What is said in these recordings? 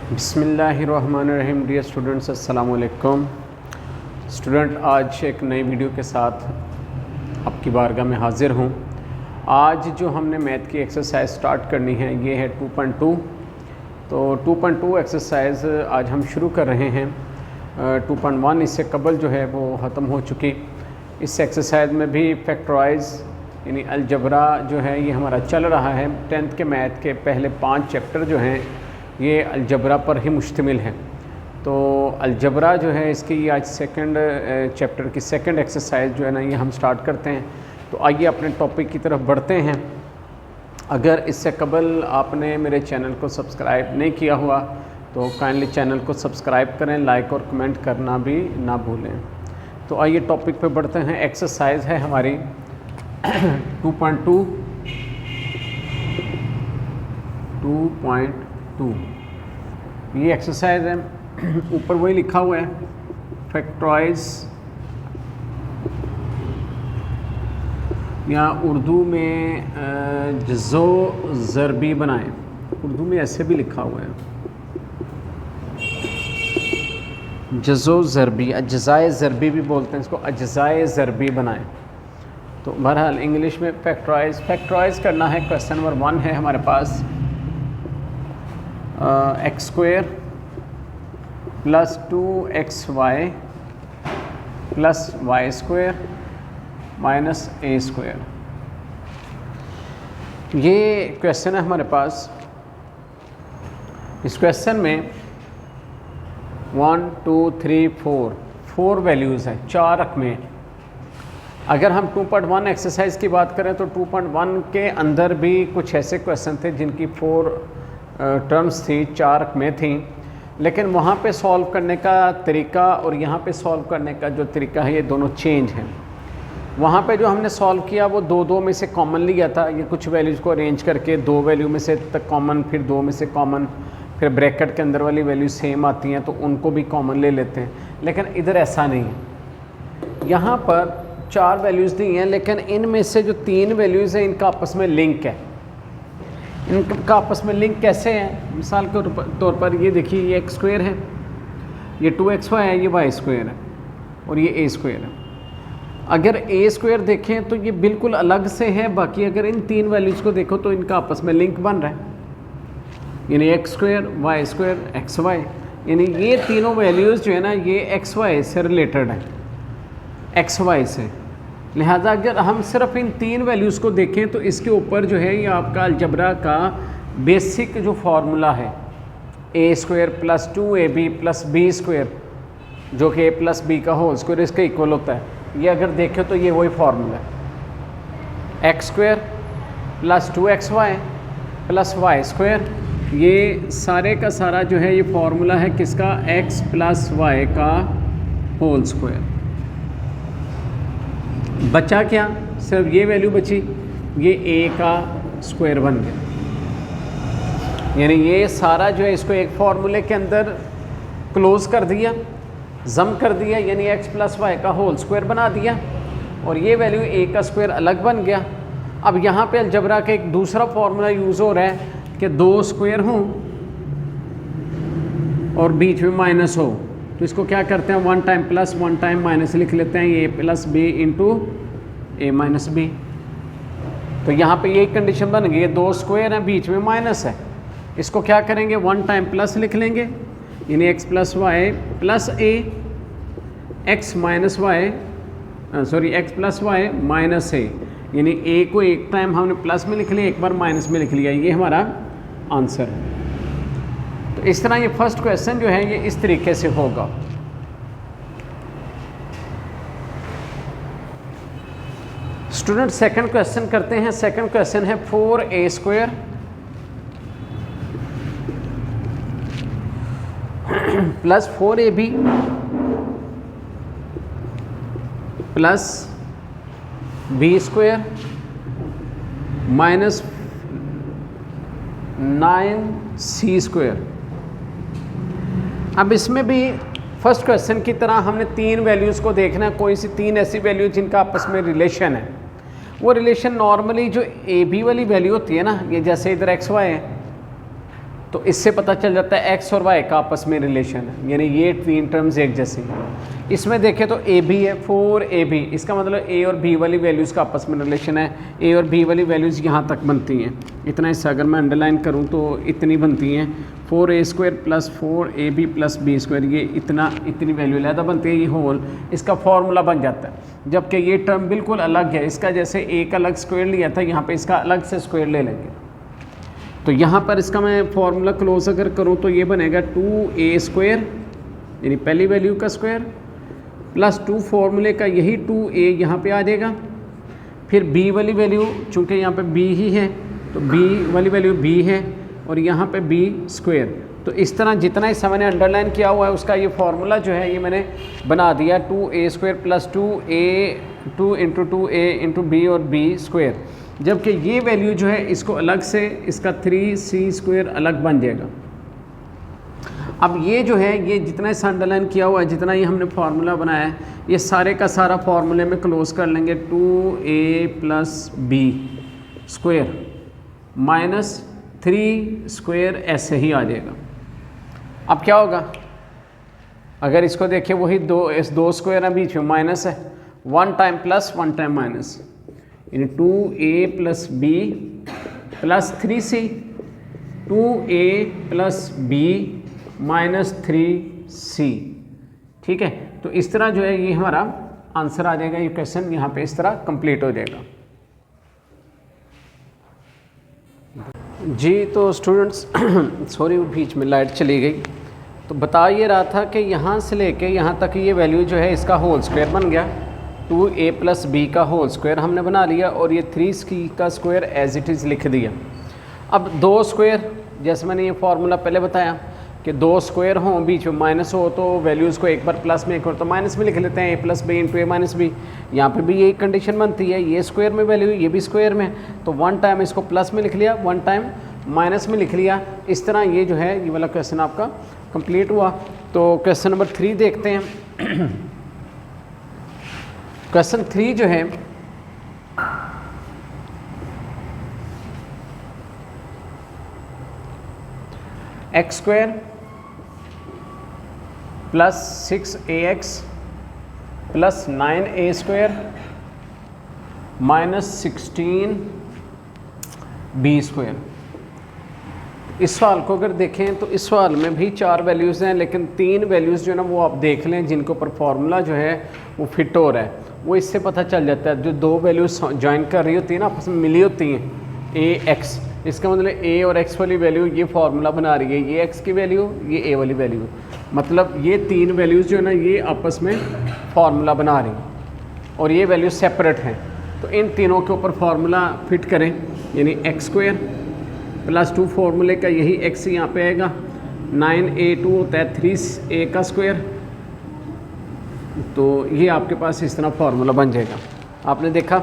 बिस्मिल्लाहिर्रहमानिर्रहीम। Dear students, अस्सलाम वालेकुम। स्टूडेंट, आज एक नई वीडियो के साथ आपकी बारगाह में हाज़िर हूँ। आज जो हमने मैथ की एक्सरसाइज स्टार्ट करनी है ये है 2.2। तो 2.2 एक्सरसाइज आज हम शुरू कर रहे हैं। 2.1 इससे कबल जो है वो ख़त्म हो चुकी। इस एक्सरसाइज में भी फैक्टराइज यानी अलजबरा जो है ये हमारा चल रहा है। 10th के मैथ के पहले 5 चैप्टर जो हैं ये अलजबरा पर ही मुश्तमिल है। तो अलजबरा जो है इसकी आज सेकंड चैप्टर की सेकंड एक्सरसाइज जो है ना ये हम स्टार्ट करते हैं। तो आइए अपने टॉपिक की तरफ बढ़ते हैं। अगर इससे कबल आपने मेरे चैनल को सब्सक्राइब नहीं किया हुआ तो काइंडली चैनल को सब्सक्राइब करें, लाइक और कमेंट करना भी ना भूलें। तो आइए टॉपिक पे बढ़ते हैं। एक्सरसाइज है हमारी 2.2 ये एक्सरसाइज है। ऊपर वही लिखा हुआ है फैक्टराइज, या उर्दू में जज़ो ज़रबी बनाएं। उर्दू में ऐसे भी लिखा हुआ है जज़ो ज़रबी, अज्ज़ाए ज़रबी भी बोलते हैं इसको, अज्ज़ाए ज़रबी बनाएं। तो बहरहाल इंग्लिश में फैक्टराइज करना है। क्वेश्चन नंबर 1 है हमारे पास x square plus 2xy plus y square minus a square. ये क्वेश्चन है हमारे पास। इस क्वेश्चन में 1 2 3 4 वैल्यूज़ हैं, 4 रकमें। अगर हम 2.1 एक्सरसाइज की बात करें तो 2.1 के अंदर भी कुछ ऐसे क्वेश्चन थे जिनकी 4 टर्म्स थी, 4 रकमें थी, लेकिन वहाँ पे सॉल्व करने का तरीका और यहाँ पे सॉल्व करने का जो तरीका है ये दोनों चेंज हैं। वहाँ पे जो हमने सॉल्व किया वो 2 में से कॉमन लिया था। ये कुछ वैल्यूज़ को अरेंज करके 2 वैल्यू में से तक कॉमन, फिर 2 में से कॉमन, फिर ब्रैकेट के अंदर वाली वैल्यू सेम आती हैं तो उनको भी कॉमन ले लेते हैं। लेकिन इधर ऐसा नहीं है। यहाँ पर 4 वैल्यूज़ दी हैं, लेकिन इनमें से जो 3 वैल्यूज़ हैं इनका आपस में लिंक है। इनका आपस में लिंक कैसे है? मिसाल के तौर पर ये देखिए, ये एक्स स्क्वायर है, ये 2xy है, ये वाई स्क्वायर है और ये ए स्क्वायर है। अगर ए स्क्वायर देखें तो ये बिल्कुल अलग से है। बाकी अगर इन 3 वैल्यूज़ को देखो तो इनका आपस में लिंक बन रहा है, यानी x square y square x y, यानी ये तीनों वैल्यूज़ जो है ना ये एक्स वाई से रिलेटेड है, एक्स वाई से। लिहाजा अगर हम सिर्फ इन 3 वैल्यूज़ को देखें तो इसके ऊपर जो है ये आपका अलजबरा का बेसिक जो फार्मूला है, a square plus 2ab plus b square, जो कि a प्लस बी का होल स्क्वायर इसका इक्वल होता है। ये अगर देखें तो ये वही फार्मूला है, x square plus 2xy plus y square. ये सारे का सारा जो है ये फार्मूला है किसका? x प्लस वाई का होल स्क्वायर। बचा क्या? सिर्फ ये वैल्यू बची, ये a का स्क्वायर बन गया। यानी ये सारा जो है इसको एक फार्मूले के अंदर क्लोज कर दिया, जम कर दिया, यानी x प्लस वाई का होल स्क्वायर बना दिया और ये वैल्यू a का स्क्वायर अलग बन गया। अब यहाँ पे अलजबरा का एक दूसरा फार्मूला यूज़ हो रहा है कि 2 स्क्वायर हों और बीच में माइनस हो, तो इसको क्या करते हैं 1 टाइम प्लस 1 टाइम माइनस लिख लेते हैं, ए प्लस बी इंटू ए माइनस बी। तो यहाँ पे यही कंडीशन बन गई है, 2 स्क्वायर है बीच में माइनस है। इसको क्या करेंगे 1 टाइम प्लस लिख लेंगे, यानी x plus y plus a, x minus y x plus y minus a, यानी ए को एक टाइम हमने प्लस में लिख लिया, एक बार माइनस में लिख लिया। ये हमारा आंसर है। तो इस तरह ये फर्स्ट क्वेश्चन जो है ये इस तरीके से होगा। स्टूडेंट, सेकंड क्वेश्चन करते हैं। सेकंड क्वेश्चन है 4a square plus 4ab plus b square minus 9c square. अब इसमें भी फर्स्ट क्वेश्चन की तरह हमने 3 वैल्यूज़ को देखना है, कोई सी 3 ऐसी वैल्यू जिनका आपस में रिलेशन है। वो रिलेशन नॉर्मली जो ए बी वाली वैल्यू होती है ना, ये जैसे इधर एक्स वाई है, तो इससे पता चल जाता है एक्स और वाई का आपस में रिलेशन है, यानी ये तीन टर्म्स एक जैसी हैं। इसमें देखें तो ए बी है, 4ab, इसका मतलब ए और बी वाली वैल्यूज़ का आपस में रिलेशन है। ए और बी वाली वैल्यूज़ यहाँ तक बनती हैं, इतना हिस्सा अगर मैं अंडरलाइन करूँ तो इतनी बनती हैं, 4a² + 4ab + b², ये इतनी वैल्यू लहदा बनती है, ये होल इसका फॉर्मूला बन जाता है। जबकि ये टर्म बिल्कुल अलग है, इसका जैसे ए का अलग स्क्वायर लिया था, यहाँ पे इसका अलग से स्क्वायर ले लेंगे। तो यहाँ पर इसका मैं फॉर्मूला क्लोज अगर करूँ तो ये बनेगा 2a² यानी पहली वैल्यू का स्क्वायर प्लस 2 फॉर्मूले का यही 2a यहाँ पे आ जाएगा, फिर b वाली वैल्यू चूँकि यहाँ पे b ही है तो b वाली वैल्यू b है और यहाँ पे b²। तो इस तरह जितना हिस्सा मैंने अंडरलाइन किया हुआ है उसका ये फार्मूला जो है ये मैंने बना दिया 2a² + 2 × 2a × b और b²। जबकि ये वैल्यू जो है इसको अलग से इसका 3c² अलग बन जाएगा। अब ये जो है ये जितना इस अंडरलाइन किया हुआ है, जितना ये हमने फार्मूला बनाया है, ये सारे का सारा फार्मूले में क्लोज कर लेंगे 2a + b² - 3² ऐसे ही आ जाएगा। अब क्या होगा, अगर इसको देखें वही दो स्क्वायर है, बीच में माइनस है, 1 टाइम प्लस 1 टाइम माइनस, यानी 2a + b + 3c, 2a + b - 3c। ठीक है, तो इस तरह जो है ये हमारा आंसर आ जाएगा, ये क्वेश्चन यहाँ पे इस तरह कंप्लीट हो जाएगा। जी तो स्टूडेंट्स सॉरी बीच में लाइट चली गई। तो बता ये रहा था कि यहाँ से लेके यहाँ तक ये वैल्यू जो है इसका होल स्क्वायर बन गया, 2a + b का होल स्क्वायर हमने बना लिया और ये 3c का स्क्वायर एज इट इज़ लिख दिया। अब 2 स्क्वायर, जैसे मैंने ये फार्मूला पहले बताया कि 2 स्क्वायर हों, बीच में माइनस हो तो वैल्यूज़ को एक बार प्लस में एक बार तो माइनस में लिख लेते हैं, a + b × a - b। यहाँ पे भी यही कंडीशन बनती है, ये स्क्वायर में वैल्यू ये भी स्क्वायर में, तो 1 टाइम इसको प्लस में लिख लिया, 1 टाइम माइनस में लिख लिया। इस तरह ये जो है ये वाला क्वेश्चन आपका कंप्लीट हुआ। तो क्वेश्चन नंबर 3 देखते हैं। क्वेश्चन 3 जो है x² + 6ax + 9a² - 16b²। इस सवाल को अगर देखें तो इस सवाल में भी 4 वैल्यूज़ हैं, लेकिन 3 वैल्यूज़ जो है ना वो आप देख लें जिनके ऊपर फार्मूला जो है वो फिट हो रहा है, वो इससे पता चल जाता है। जो 2 वैल्यूज़ ज्वाइन कर रही होती है ना, आपस में मिली होती हैं, a x, इसका मतलब a और x वाली वैल्यू ये फार्मूला बना रही है, ये x की वैल्यू ये a वाली वैल्यू, मतलब ये 3 वैल्यूज़ जो है ना ये आपस में फार्मूला बना रही हैं और ये वैल्यू सेपरेट हैं। तो इन तीनों के ऊपर फार्मूला फिट करें, यानी x² + 2 फार्मूले का यही x यहाँ पे आएगा, 9a2 होता है 3a का स्क्वायर, तो ये आपके पास इस तरह फार्मूला बन जाएगा। आपने देखा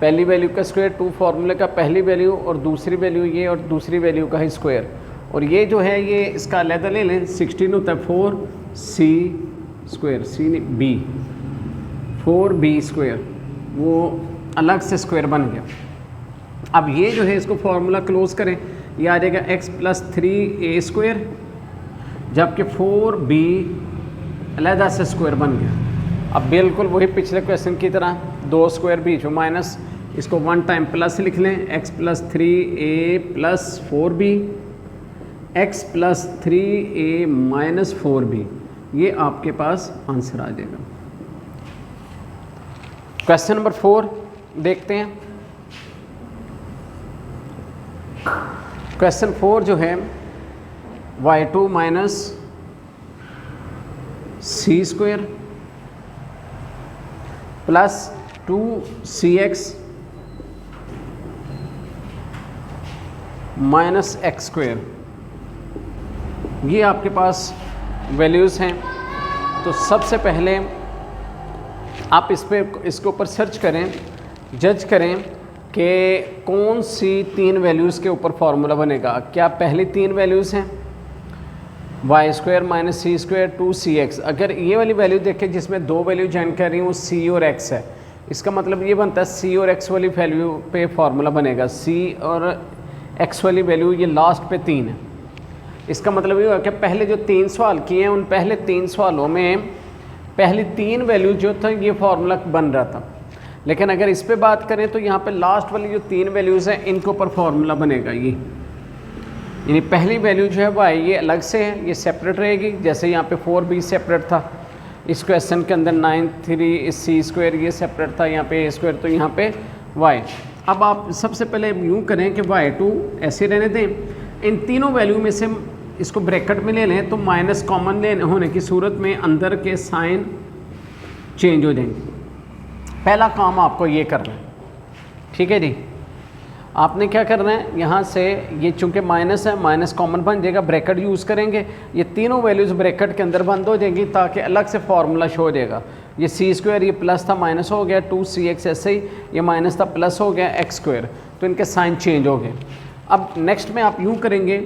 पहली वैल्यू का स्क्वायर, 2 फार्मूले का पहली वैल्यू और दूसरी वैल्यू ये और दूसरी वैल्यू का ही स्क्वायर, और ये जो है ये इसका अलग ले लें, 16 होता है 4c², c नहीं b, 4b², वो अलग से स्क्वायर बन गया। अब ये जो है इसको फार्मूला क्लोज करें, ये आ जाएगा x + 3a², जबकि 4b अलहदा से स्क्वायर बन गया। अब बिल्कुल वही पिछले क्वेश्चन की तरह 2 स्क्वायर बीच में माइनस, इसको 1 टाइम प्लस लिख लें, x + 3a + 4b, x + 3a - 4b, ये आपके पास आंसर आ जाएगा। क्वेश्चन नंबर 4 देखते हैं। क्वेश्चन 4 जो है y2 - c² + 2cx - x², ये आपके पास वैल्यूज़ हैं। तो सबसे पहले आप इसके ऊपर सर्च करें, जज करें कि कौन सी 3 वैल्यूज़ के ऊपर फार्मूला बनेगा। क्या पहली 3 वैल्यूज़ हैं y² - c² 2cx, अगर ये वाली वैल्यू देखें जिसमें 2 वैल्यू ज्वाइन कर रही हूँ c और x है, इसका मतलब ये बनता है c और x वाली वैल्यू पे फार्मूला बनेगा, c और x वाली वैल्यू ये लास्ट पे 3 है। इसका मतलब ये हुआ कि पहले जो 3 सवाल किए हैं उन पहले 3 सवालों में पहली 3 वैल्यू जो था ये फार्मूला बन रहा था, लेकिन अगर इस पे बात करें तो यहाँ पे लास्ट वाली जो 3 वैल्यूज़ हैं इनके ऊपर फार्मूला बनेगा ये, यानी पहली वैल्यू जो है वाई ये अलग से है, ये सेपरेट रहेगी। जैसे यहाँ पे 4b सेपरेट था, इस क्वेश्चन के अंदर 9(3)c² ये सेपरेट था, यहाँ पे a², तो यहाँ पे y। अब आप सबसे पहले यूँ करें कि y2 ऐसे रहने दें, इन तीनों वैल्यू में से इसको ब्रैकेट में ले लें तो माइनस कॉमन लेने होने की सूरत में अंदर के साइन चेंज हो जाएंगे। पहला काम आपको ये करना है, ठीक है जी। आपने क्या करना है, यहाँ से ये चूँकि माइनस है, माइनस कॉमन बन जाएगा, ब्रैकेट यूज़ करेंगे, ये तीनों वैल्यूज़ ब्रैकेट के अंदर बंद हो जाएंगी ताकि अलग से फार्मूला शो हो जाएगा। ये c² ये प्लस था माइनस हो गया, 2cx ऐसे ही ये माइनस था प्लस हो गया x², तो इनके साइन चेंज हो गए। अब नेक्स्ट में आप यूँ करेंगे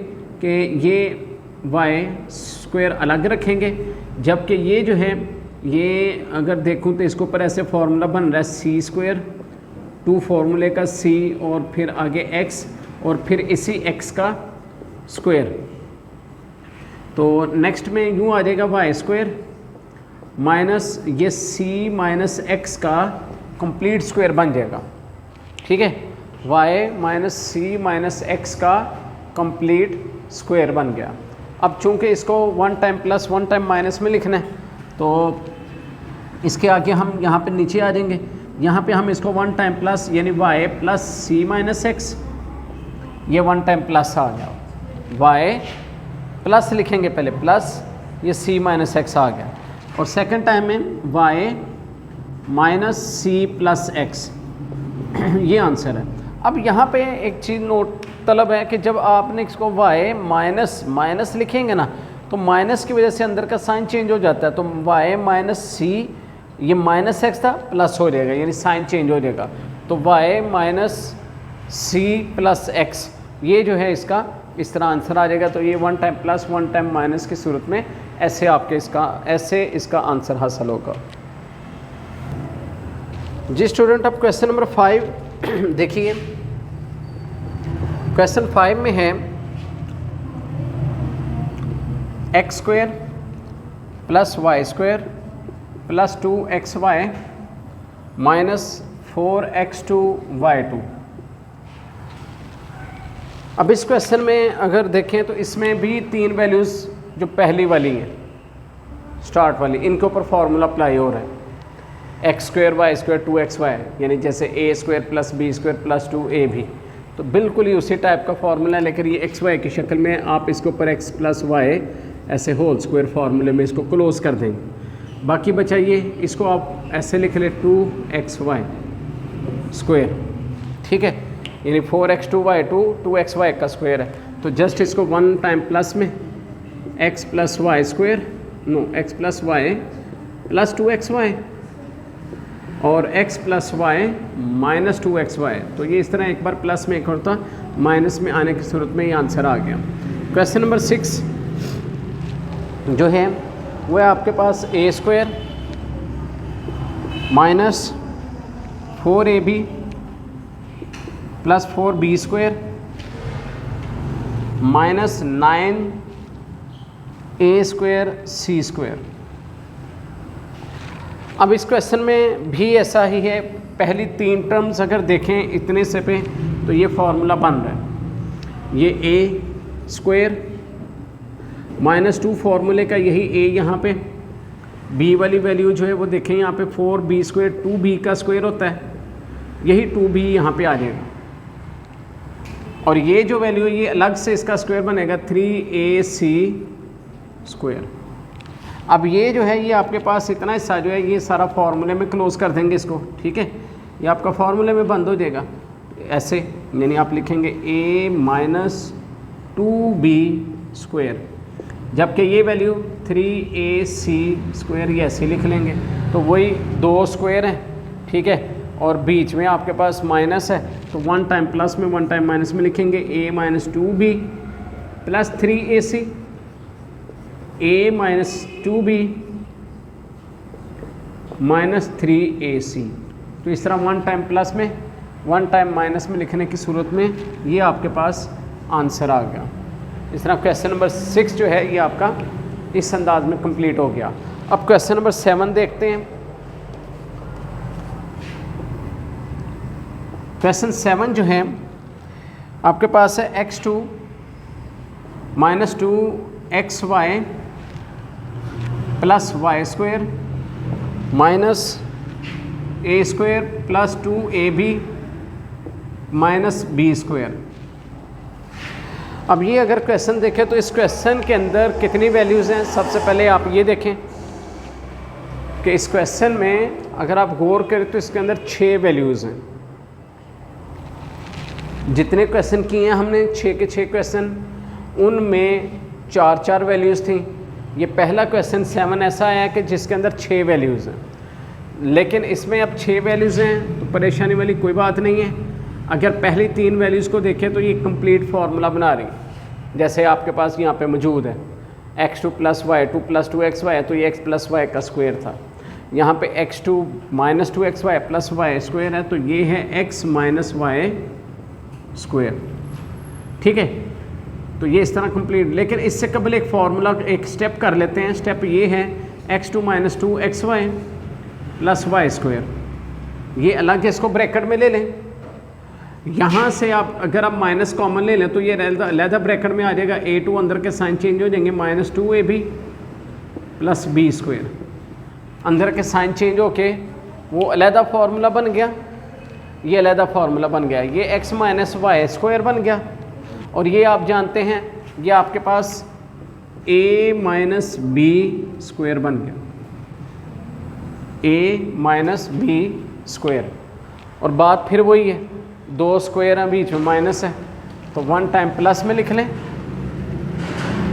कि ये y² अलग रखेंगे, जबकि ये जो है ये अगर देखूँ तो इसके ऊपर ऐसे फार्मूला बन रहा है c², 2 फार्मूले का c और फिर आगे x और फिर इसी x का स्क्वायर, तो नेक्स्ट में यूँ आ जाएगा y² माइनस ये c माइनस x का कंप्लीट स्क्वायर बन जाएगा, ठीक है। y minus c minus x का कंप्लीट स्क्वायर बन गया। अब चूँकि इसको 1 टाइम प्लस 1 टाइम माइनस में लिखना है तो इसके आगे हम यहाँ पे नीचे आ जाएंगे, यहाँ पे हम इसको 1 टाइम प्लस यानी y plus c minus x, ये 1 टाइम प्लस आ गया, y प्लस लिखेंगे पहले प्लस ये c माइनस x आ गया, और सेकंड टाइम में y minus c plus x ये आंसर है। अब यहाँ पे एक चीज़ नोट तलब है कि जब आपने इसको y माइनस माइनस लिखेंगे ना तो माइनस की वजह से अंदर का साइन चेंज हो जाता है, तो y माइनस c ये माइनस x था प्लस हो जाएगा, यानी साइन चेंज हो जाएगा, तो y minus c plus x ये जो है इसका इस तरह आंसर आ जाएगा। तो ये 1 टाइम प्लस 1 टाइम माइनस की सूरत में ऐसे आपके इसका आंसर हासिल होगा। जी स्टूडेंट, अब क्वेश्चन नंबर 5 देखिए। क्वेश्चन 5 में है x² plus y² plus 2xy minus 4x2y2। अब इस क्वेश्चन में अगर देखें तो इसमें भी 3 वैल्यूज़ जो पहली वाली हैं स्टार्ट वाली, इनके ऊपर फार्मूला अप्लाई हो रहा है, x² y² 2xy, यानी जैसे a² plus b² plus 2ab, तो बिल्कुल ही उसी टाइप का फार्मूला है, लेकिन ये xy की शक्ल में आप इसके ऊपर x प्लस y ऐसे होल स्क्वायर फार्मूले में इसको क्लोज कर देंगे। बाकी बचाइए इसको आप ऐसे लिख ले 2xy स्क्वायर, ठीक है, यानी 4x2y2 2xy का स्क्वायर है, तो जस्ट इसको 1 टाइम प्लस में x plus y square x plus y plus 2xy और x plus y minus 2xy, तो ये इस तरह एक बार प्लस में एक होता माइनस में आने की सूरत में ये आंसर आ गया। क्वेश्चन नंबर 6 जो है वो है आपके पास a² minus 4ab plus 4b² minus 9a² c²। अब इस क्वेश्चन में भी ऐसा ही है, पहली 3 टर्म्स अगर देखें इतने से पे तो ये फार्मूला बन रहा है, ये a² माइनस 2 फार्मूले का यही a यहाँ पे, b वाली वैल्यू जो है वो देखें यहाँ पे 4b² 2b का स्क्वायर होता है, यही 2b यहाँ पे आ जाएगा, और ये जो वैल्यू है ये अलग से इसका स्क्वायर बनेगा 3ac²। अब ये जो है ये आपके पास इतना हिस्सा जो है ये सारा फार्मूले में क्लोज कर देंगे इसको, ठीक है, ये आपका फार्मूले में बंद हो जाएगा ऐसे, यानी आप लिखेंगे a माइनस 2b², जबकि ये वैल्यू 3ac² ये ऐसे लिख लेंगे, तो वही 2 स्क्वायर है, ठीक है, और बीच में आपके पास माइनस है, तो 1 टाइम प्लस में 1 टाइम माइनस में लिखेंगे a minus 2b plus 3ac, a minus 2b minus 3ac, तो इस तरह 1 टाइम प्लस में 1 टाइम माइनस में लिखने की सूरत में ये आपके पास आंसर आ गया। इस तरह क्वेश्चन नंबर 6 जो है ये आपका इस अंदाज में कंप्लीट हो गया। अब क्वेश्चन नंबर 7 देखते हैं। क्वेश्चन 7 जो है आपके पास है x2 - 2xy plus y square minus a square plus 2ab minus b square. अब ये अगर क्वेश्चन देखें तो इस क्वेश्चन के अंदर कितनी वैल्यूज़ हैं। सबसे पहले आप ये देखें कि इस क्वेश्चन में अगर आप गौर करें तो इसके अंदर 6 वैल्यूज़ हैं। जितने क्वेश्चन किए हैं हमने 6 के 6 क्वेश्चन, उनमें 4 वैल्यूज़ थी। ये पहला क्वेश्चन 7 ऐसा आया कि जिसके अंदर 6 वैल्यूज़ हैं, लेकिन इसमें अब 6 वैल्यूज़ हैं तो परेशानी वाली कोई बात नहीं है। अगर पहली 3 वैल्यूज़ को देखें तो ये कंप्लीट फार्मूला बना रही है। जैसे आपके पास यहाँ पे मौजूद है x2 + y2 + 2xy है तो ये x + y का स्क्वायर था। यहाँ पे x2 - 2xy + y स्क्वायर है तो ये है x - y स्क्वायर। ठीक है, तो ये इस तरह कंप्लीट। लेकिन इससे कबल एक फार्मूला एक स्टेप कर लेते हैं। स्टेप ये है x2 - 2xy + y स्क्वायर। ये अलग है, इसको ब्रैकेट में ले लें। यहाँ से आप अगर आप माइनस कॉमन ले लें तो ये अलहदा ब्रैकेट में आ जाएगा। a2 अंदर के साइन चेंज हो जाएंगे -2ab + b स्क्वायर। अंदर के साइन चेंज होके वो अलहदा फार्मूला बन गया, ये अलहदा फार्मूला बन गया। ये x - y स्क्वायर बन गया। और ये आप जानते हैं ये आपके पास a - b स्क्वायर बन गया, a - b स्क्वायर। और बात फिर वही है, 2 स्क्वायर हैं, बीच में माइनस है तो 1 टाइम प्लस में लिख लें,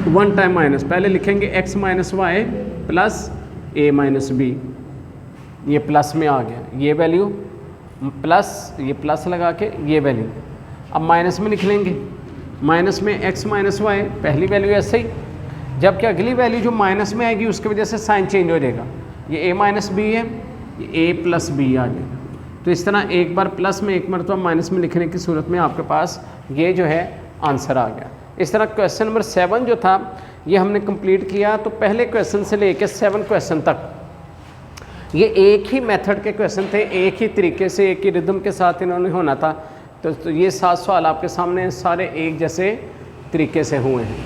1 टाइम माइनस। पहले लिखेंगे x - y plus a - b, ये प्लस में आ गया, ये वैल्यू प्लस, ये प्लस लगा के ये वैल्यू। अब माइनस में लिख लेंगे, माइनस में x - y पहली वैल्यू ऐसे ही, जबकि अगली वैल्यू जो माइनस में आएगी उसकी वजह से साइन चेंज हो जाएगा। ये a - b है, ये a + b आ जाएगा। तो इस तरह एक बार प्लस में एक मरतबा माइनस में लिखने की सूरत में आपके पास ये जो है आंसर आ गया। इस तरह क्वेश्चन नंबर 7 जो था ये हमने कंप्लीट किया। तो पहले क्वेश्चन से लेकर 7 क्वेश्चन तक ये एक ही मेथड के क्वेश्चन थे, एक ही तरीके से, एक ही रिदम के साथ इन्होंने होना था। तो ये 7 सवाल आपके सामने सारे एक जैसे तरीके से हुए हैं।